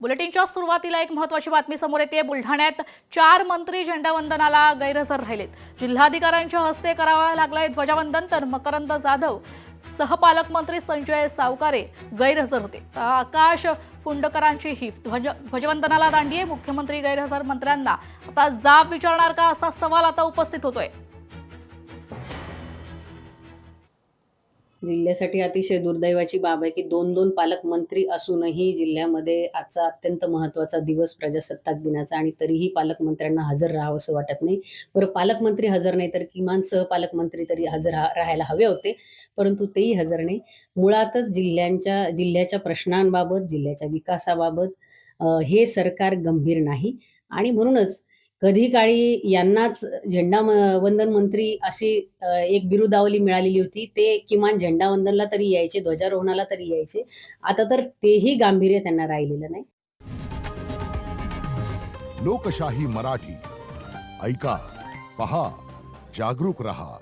बुलेटिनच्या सुरुवातीला एक महत्त्वाची बातमी समोर येते। बुलढाण्यात 4 मंत्री झेंडावंदनाला गैरहजर राहिलेत। जिल्हाधिकाऱ्यांच्या हस्ते करावं लागलंय ध्वजवंदन, तर मकरंद जाधव सहपालकमंत्री संजय सावकारे गैरहजर होते। आकाश फुंडकरांची ही ध्वजवंदनाला दांडी आहे। मुख्यमंत्री गैरहजर मंत्र्यांना आता जाब विचारणार का, असा सवाल आता उपस्थित होतोय। जिल्ह्यासाठी अतिशय दुर्दैवाची बाब आहे की दोन पालकमंत्री असूनही जिल्ह्यामध्ये आजचा अत्यंत महत्त्वाचा दिवस प्रजासत्ताक दिनाचा आणि तरीही पालकमंत्र्यांना हजर राहावंसं वाटत नाही। बरं, पालकमंत्री हजर नाही तर किमान सहपालकमंत्री तरी हजर राहायला हवे होते, परंतु तेही हजर नाही। मुळातच जिल्ह्याच्या प्रश्नांबाबत, जिल्ह्याच्या विकासाबाबत हे सरकार गंभीर नाही आणि म्हणूनच कधी काळी यांनाच वंदन मंत्री अशी एक बिरुदावली मिळालेली होती। ते किमान झेंडावंदनला तरी यायचे, ध्वजारोहणाला तरी यायचे। आता तर तेही गांभीर्य त्यांना राहिलेलं नाही। लोकशाही मराठी ऐका, पहा, जागरूक रहा।